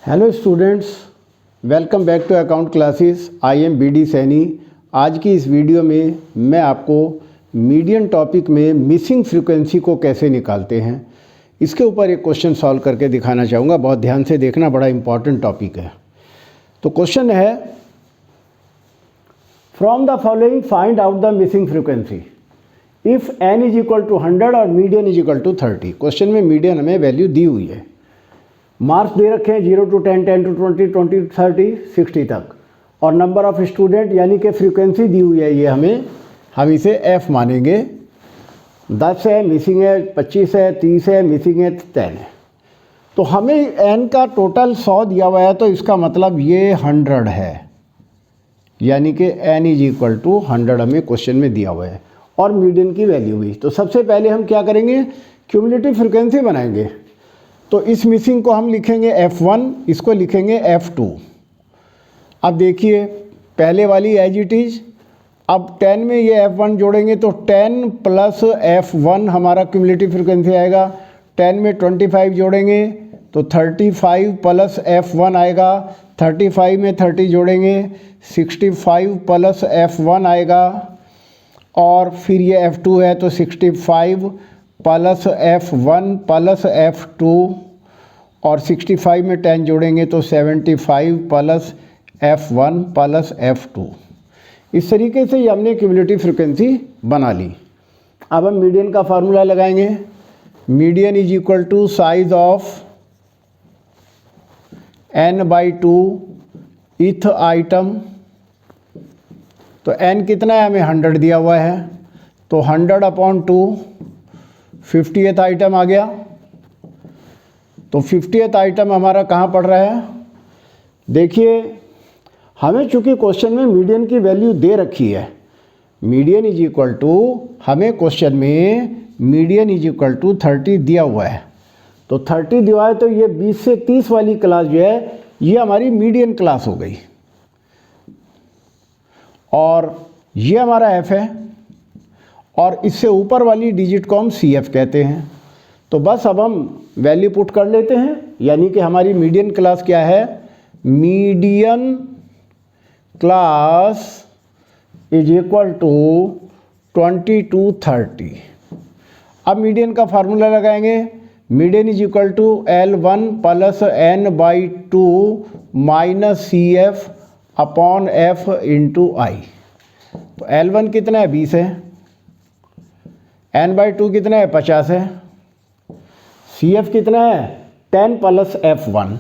Hello students, welcome back to account classes. I am BD Saini. आज की इस video में मैं आपको मीडियन टॉपिक में मिसिंग फ्रीक्वेंसी को कैसे निकालते हैं इसके ऊपर एक क्वेश्चन सॉल्व करके दिखाना चाहूँगा। बहुत ध्यान से देखना, बड़ा इंपॉर्टेंट टॉपिक है। तो क्वेश्चन है, from the following find out the missing frequency if n is equal to 100 और median is equal to 30। Question में मीडियन हमें वैल्यू दी हुई है, मार्क्स दे रखे हैं 0 to 10, 10 to 20, 20 to 30, 60 तक, और नंबर ऑफ स्टूडेंट यानी कि फ्रीक्वेंसी दी हुई है। ये हम इसे f मानेंगे। 10 है, मिसिंग है 25 है, 30 है, मिसिंग है 10 है। तो हमें n का टोटल 100 दिया हुआ है, तो इसका मतलब ये 100 है, यानी कि n इज इक्वल टू 100 हमें क्वेश्चन में दिया हुआ है और मीडियन की वैल्यू भी। तो सबसे पहले हम क्या करेंगे, क्यूमुलेटिव फ्रीक्वेंसी बनाएंगे। तो इस मिसिंग को हम लिखेंगे F1, इसको लिखेंगे F2। अब देखिए पहले वाली एज इट इज़। अब 10 में ये F1 जोड़ेंगे तो 10 प्लस F1 हमारा क्यूमुलेटिव फ्रीक्वेंसी आएगा। 10 में 25 जोड़ेंगे तो 35 प्लस F1 आएगा। 35 में 30 जोड़ेंगे 65 प्लस F1 आएगा, और फिर ये F2 है तो 65 प्लस F1 प्लस F2, और 65 में 10 जोड़ेंगे तो 75 प्लस F1 प्लस F2। इस तरीके से ये हमने क्यूमुलेटिव फ्रीक्वेंसी बना ली। अब हम मीडियन का फार्मूला लगाएंगे। Median is equal to size of n/2 th item. तो n कितना है, हमें 100 दिया हुआ है, तो 100/2 50th आइटम आ गया। तो 50th आइटम हमारा कहाँ पड़ रहा है, देखिए हमें चूँकि क्वेश्चन में मीडियन की वैल्यू दे रखी है। मीडियन इज इक्वल टू, हमें क्वेश्चन में मीडियन इज इक्वल टू 30 दिया हुआ है। तो 30 दिया है, तो ये 20 से 30 वाली क्लास जो है ये हमारी मीडियन क्लास हो गई, और ये हमारा f है, और इससे ऊपर वाली डिजिट को हम CF कहते हैं। तो बस अब हम वैल्यू पुट कर लेते हैं, यानी कि हमारी मीडियन क्लास क्या है, median class is equal to 20 to 30। अब मीडियन का फार्मूला लगाएंगे। Median is equal to L1 plus n/2 minus CF upon F into I। तो L1 कितना है, 20 है, n/2 कितना है, 50 है, CF कितना है, 10 प्लस F1,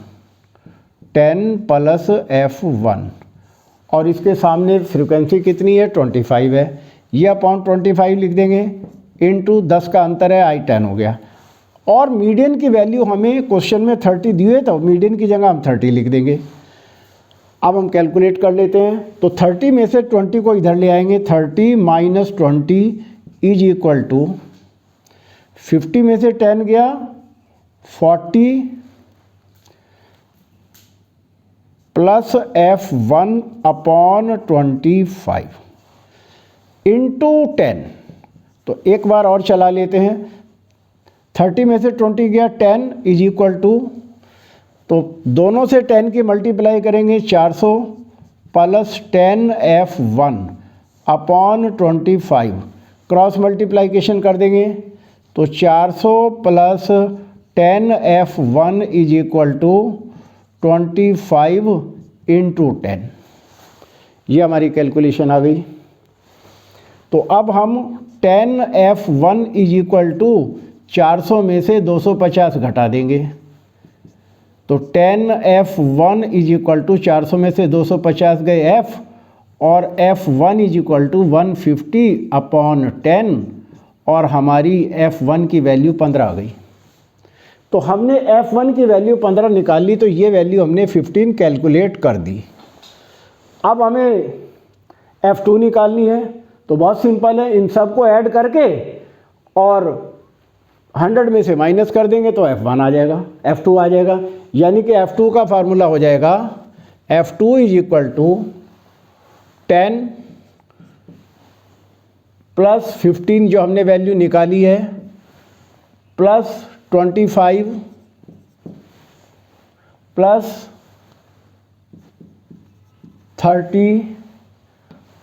10 प्लस F1, और इसके सामने फ्रीक्वेंसी कितनी है, 25 है। ये अपॉन 25 लिख देंगे, इंटू 10 का अंतर है, I10 हो गया। और मीडियन की वैल्यू हमें क्वेश्चन में 30 दी है, तो मीडियन की जगह हम 30 लिख देंगे। अब हम कैलकुलेट कर लेते हैं। तो 30 में से 20 को इधर ले आएंगे, 30 माइनस 20 इज इक्वल टू 50 में से 10 गया 40 प्लस F1 अपॉन 25 इंटू 10। तो एक बार और चला लेते हैं। 30 में से 20 गया 10 इज इक्वल टू, तो दोनों से 10 की मल्टीप्लाई करेंगे 400 plus 10 F1 upon 25, cross multiplication कर देंगे तो 400 plus 10 F1 is equal to 25 into 10। ये हमारी कैलकुलेशन आ गई। तो अब हम 10 F1 इज इक्वल टू 400 में से 250 घटा देंगे। तो 10 F1 इज इक्वल टू 400 में से 250 गए F, और F1 is equal to 150 upon 10, और हमारी F1 की वैल्यू 15 आ गई। तो हमने F1 की वैल्यू 15 निकाल ली, तो ये वैल्यू हमने 15 कैलकुलेट कर दी। अब हमें F2 निकालनी है, तो बहुत सिंपल है, इन सब को ऐड करके और 100 में से माइनस कर देंगे तो F1 आ जाएगा, F2 आ जाएगा। यानी कि F2 का फार्मूला हो जाएगा F2 is equal to 10 plus 15 जो हमने वैल्यू निकाली है, प्लस 25 +30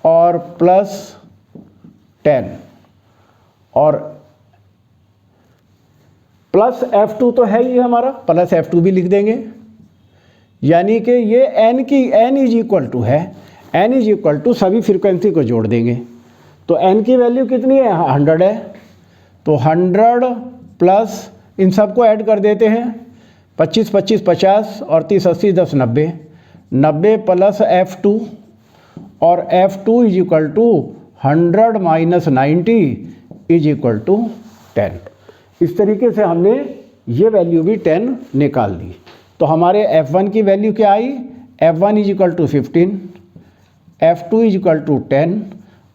और +10 और +F2 तो है ही हमारा, +F2 भी लिख देंगे। यानी कि ये n इज इक्वल टू है, n इज इक्वल टू सभी फ्रीक्वेंसी को जोड़ देंगे। तो n की वैल्यू कितनी है? 100 है। तो 100 प्लस इन सबको ऐड कर देते हैं, 25 25 50 और 30 80 10 90, 90 प्लस F2 और F2 is equal to 100 minus 90 is equal to 10। इस तरीके से हमने ये वैल्यू भी 10 निकाल ली। तो हमारे F1 की वैल्यू क्या आई? F1 is equal to 15, F2 is equal to 10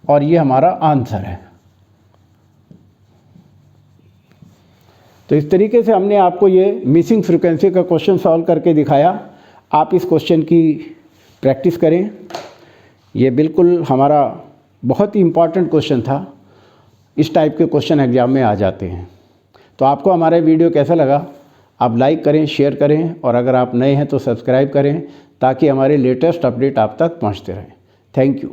और ये हमारा आंसर है। तो इस तरीके से हमने आपको ये मिसिंग फ्रीक्वेंसी का क्वेश्चन सॉल्व करके दिखाया। आप इस क्वेश्चन की प्रैक्टिस करें। ये बिल्कुल हमारा बहुत ही इम्पॉर्टेंट क्वेश्चन था। इस टाइप के क्वेश्चन एग्जाम में आ जाते हैं। तो आपको हमारा वीडियो कैसा लगा? आप लाइक करें, शेयर करें और अगर आप नए हैं तो सब्सक्राइब करें ताकि हमारे लेटेस्ट अपडेट आप तक पहुंचते रहें। Thank you.